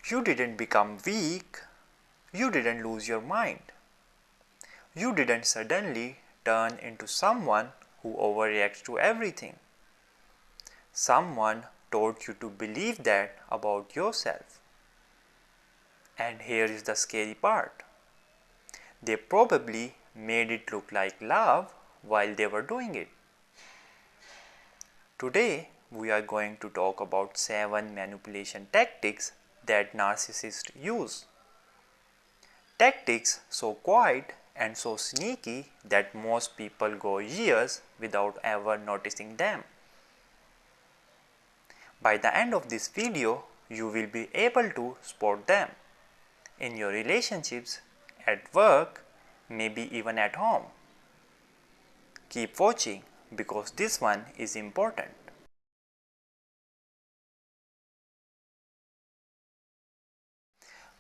You didn't become weak. You didn't lose your mind. You didn't suddenly turn into someone who overreacts to everything. Someone taught you to believe that about yourself. And here is the scary part. They probably made it look like love while they were doing it. Today, we are going to talk about 7 manipulation tactics that narcissists use. Tactics so quiet and so sneaky that most people go years without ever noticing them. By the end of this video, you will be able to spot them in your relationships, at work, maybe even at home. Keep watching because this one is important.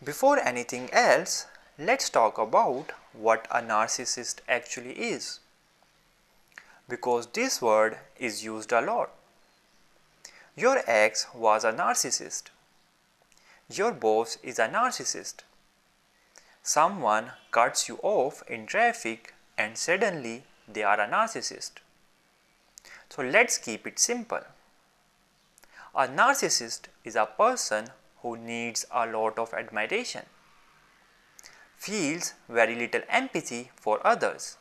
Before anything else, let's talk about what a narcissist actually is, because this word is used a lot. Your ex was a narcissist. Your boss is a narcissist. Someone cuts you off in traffic and suddenly they are a narcissist. So let's keep it simple. A narcissist is a person who needs a lot of admiration, feels very little empathy for others,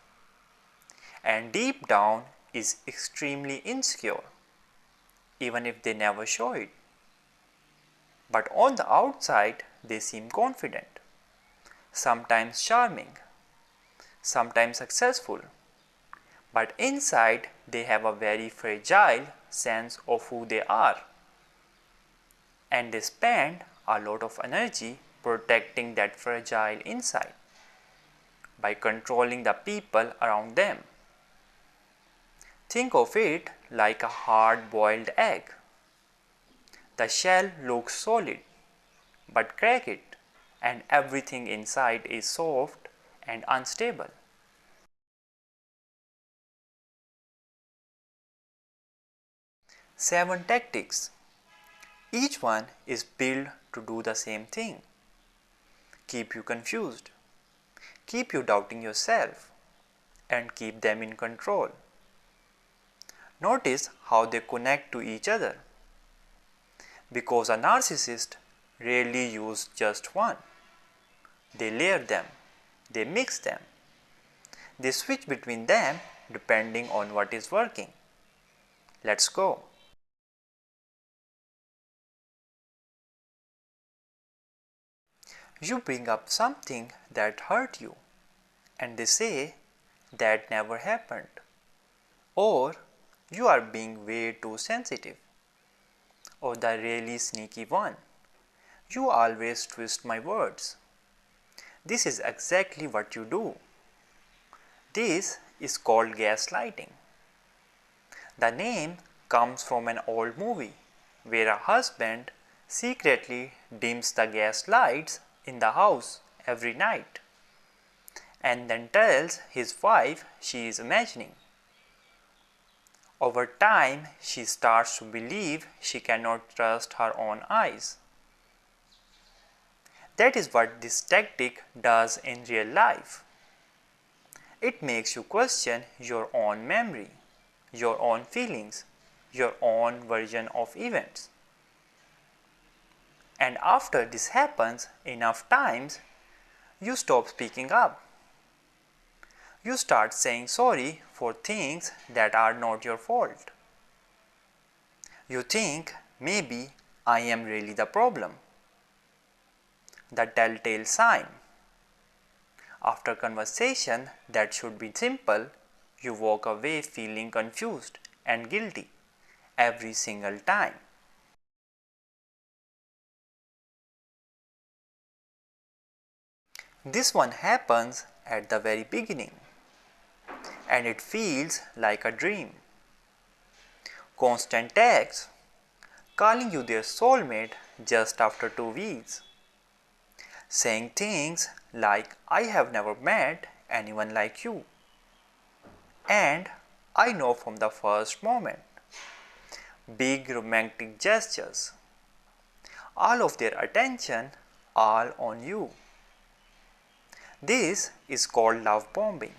and deep down is extremely insecure, even if they never show it. But on the outside, they seem confident, sometimes charming, sometimes successful, but inside they have a very fragile sense of who they are. And they spend a lot of energy protecting that fragile inside by controlling the people around them. Think of it like a hard-boiled egg. The shell looks solid, but crack it and everything inside is soft and unstable. Seven tactics. Each one is built to do the same thing. Keep you confused, keep you doubting yourself, and keep them in control. Notice how they connect to each other. Because a narcissist rarely uses just one. They layer them, they mix them, they switch between them depending on what is working. Let's go. You bring up something that hurt you and they say that never happened, or you are being way too sensitive, or the really sneaky one, you always twist my words. This is exactly what you do. This is called gaslighting. The name comes from an old movie where a husband secretly dims the gas lights in the house every night and then tells his wife she is imagining. Over time, she starts to believe she cannot trust her own eyes. That is what this tactic does in real life. It makes you question your own memory, your own feelings, your own version of events. And after this happens enough times, you stop speaking up. You start saying sorry for things that are not your fault. You think maybe I am really the problem. The telltale sign. After conversation that should be simple, you walk away feeling confused and guilty every single time. This one happens at the very beginning and it feels like a dream. Constant texts, calling you their soulmate just after 2 weeks, saying things like I have never met anyone like you and I know from the first moment. Big romantic gestures. all of their attention all on you. This is called love bombing,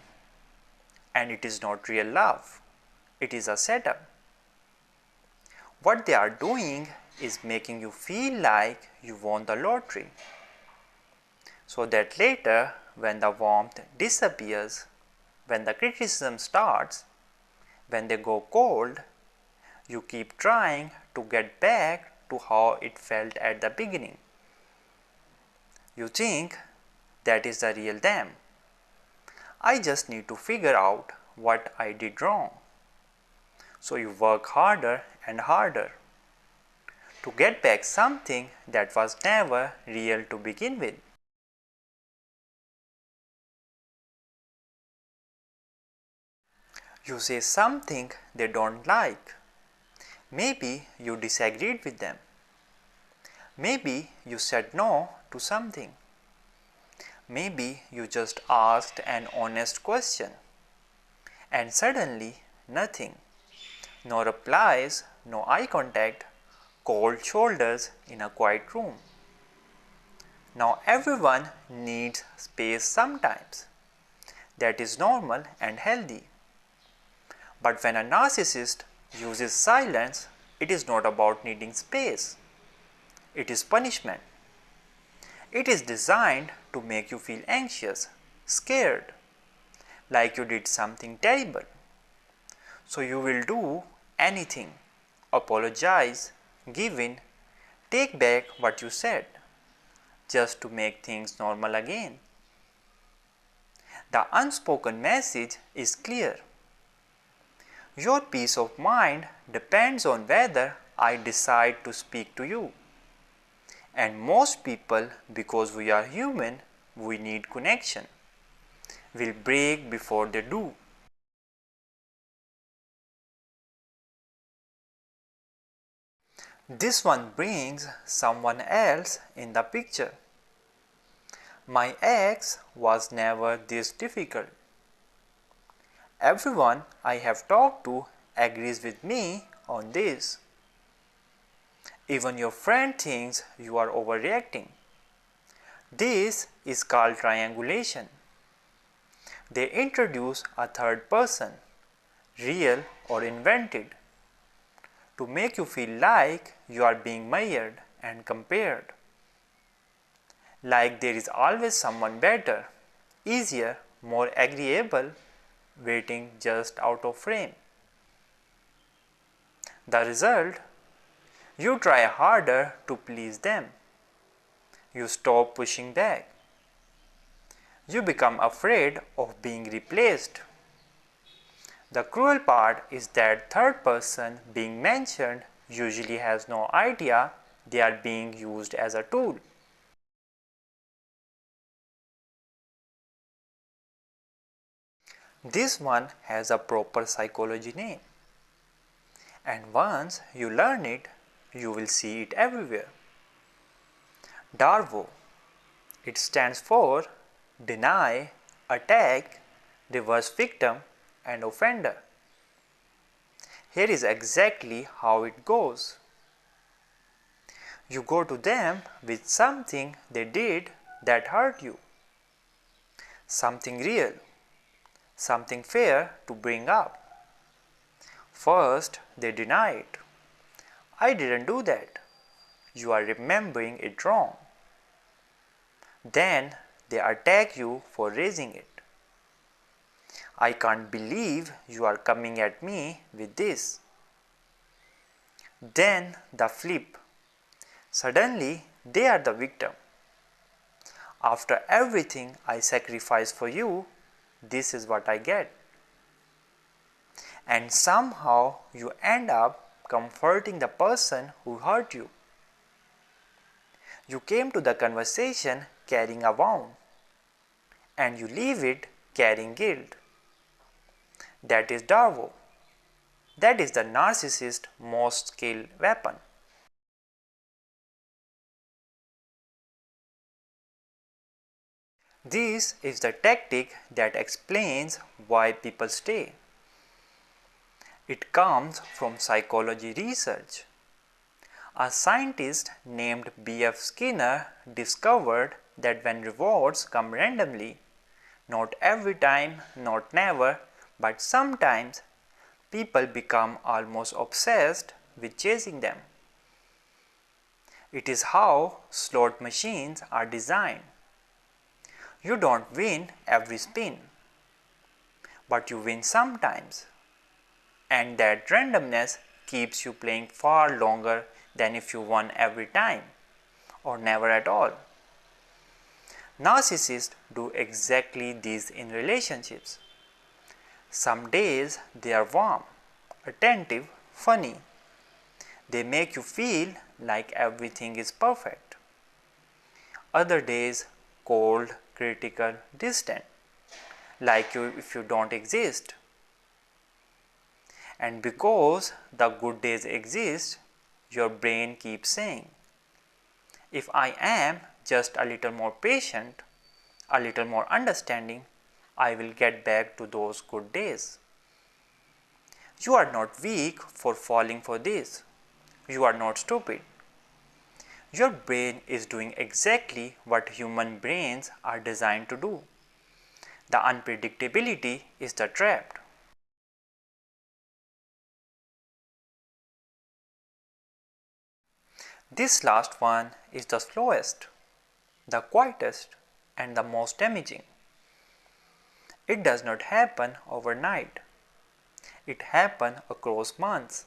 and it is not real love, it is a setup. What they are doing is making you feel like you won the lottery, so that later when the warmth disappears, when the criticism starts, when they go cold, you keep trying to get back to how it felt at the beginning. You think that is the real them. I just need to figure out what I did wrong. So you work harder and harder to get back something that was never real to begin with. You say something they don't like. Maybe you disagreed with them. Maybe you said no to something. Maybe you just asked an honest question. And suddenly nothing. No replies, no eye contact, cold shoulders in a quiet room. Now everyone needs space sometimes. That is normal and healthy. But when a narcissist uses silence, it is not about needing space. It is punishment. It is designed to make you feel anxious, scared, like you did something terrible. So you will do anything, apologize, give in, take back what you said, just to make things normal again. The unspoken message is clear. Your peace of mind depends on whether I decide to speak to you. And most people, because we are human, we need connection, will break before they do. This one brings someone else in the picture. My ex was never this difficult. Everyone I have talked to agrees with me on this. Even your friend thinks you are overreacting. This is called triangulation. They introduce a third person, real or invented, to make you feel like you are being measured and compared. Like there is always someone better, easier, more agreeable, waiting just out of frame. The result? You try harder to please them. You stop pushing back. You become afraid of being replaced. The cruel part is that third person being mentioned usually has no idea they are being used as a tool. This one has a proper psychology name, and once you learn it, you will see it everywhere. DARVO. It stands for deny, attack, reverse victim, and offender. Here is exactly how it goes. You go to them with something they did that hurt you, something real, something fair to bring up. First, they deny it. I didn't do that. You are remembering it wrong. Then they attack you for raising it. I can't believe you are coming at me with this. Then the flip. Suddenly they are the victim. After everything I sacrifice for you, this is what I get. And somehow you end up comforting the person who hurt you. You came to the conversation carrying a wound, and you leave it carrying guilt. That is DARVO. That is the narcissist's most skilled weapon. This is the tactic that explains why people stay. It comes from psychology research. A scientist named B.F. Skinner discovered that when rewards come randomly, not every time, not never, but sometimes, people become almost obsessed with chasing them. It is how slot machines are designed. You don't win every spin, but you win sometimes, and that randomness keeps you playing far longer than if you won every time or never at all. Narcissists do exactly this in relationships. Some days they are warm, attentive, funny. They make you feel like everything is perfect. Other days, cold, critical, distant, like if you don't exist. And because the good days exist, your brain keeps saying, if I am just a little more patient, a little more understanding, I will get back to those good days. You are not weak for falling for this. You are not stupid. Your brain is doing exactly what human brains are designed to do. The unpredictability is the trap. This last one is the slowest, the quietest, and the most damaging. It does not happen overnight. It happens across months,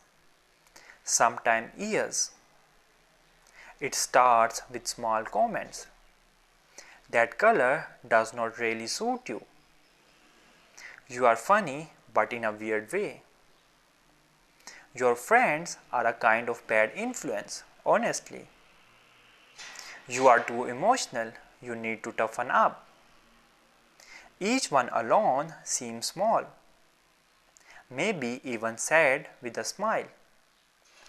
sometimes years. It starts with small comments. That color does not really suit you. You are funny, but in a weird way. Your friends are a kind of bad influence, honestly. You are too emotional, you need to toughen up. Each one alone seems small, maybe even sad with a smile,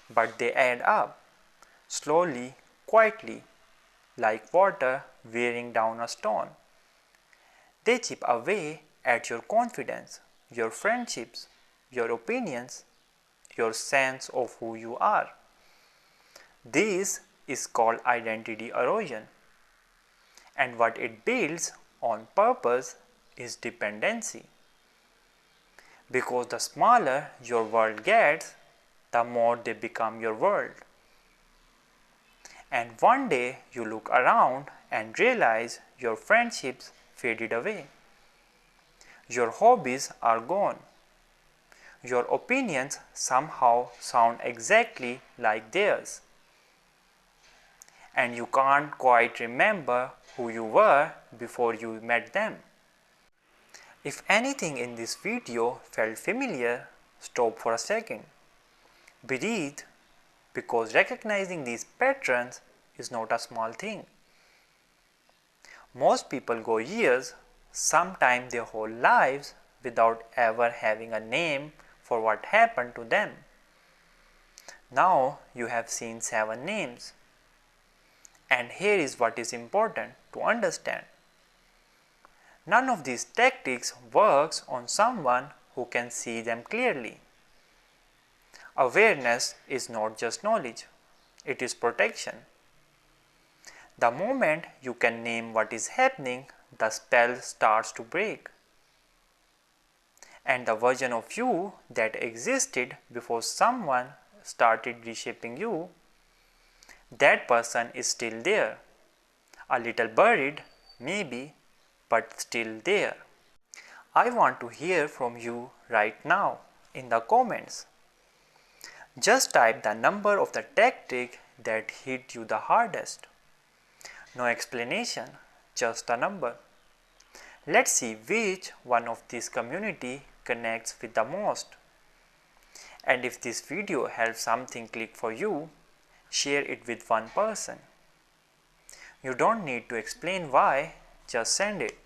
but they add up, slowly, quietly, like water wearing down a stone. They chip away at your confidence, your friendships, your opinions, your sense of who you are. This is called identity erosion, and what it builds on purpose is dependency. Because the smaller your world gets, the more they become your world. And one day you look around and realize your friendships faded away. Your hobbies are gone. Your opinions somehow sound exactly like theirs. And you can't quite remember who you were before you met them. If anything in this video felt familiar, stop for a second. Breathe, because recognizing these patterns is not a small thing. Most people go years, sometimes their whole lives, without ever having a name for what happened to them. Now you have seen 7 names. And here is what is important to understand. None of these tactics works on someone who can see them clearly. Awareness is not just knowledge, it is protection. The moment you can name what is happening, the spell starts to break. And the version of you that existed before someone started reshaping you, that person is still there. A little buried, maybe, but still there. I want to hear from you right now in the comments. Just type the number of the tactic that hit you the hardest. No explanation, just a number. Let's see which one of this community connects with the most. And if this video helps something click for you, share it with one person. You don't need to explain why, just send it.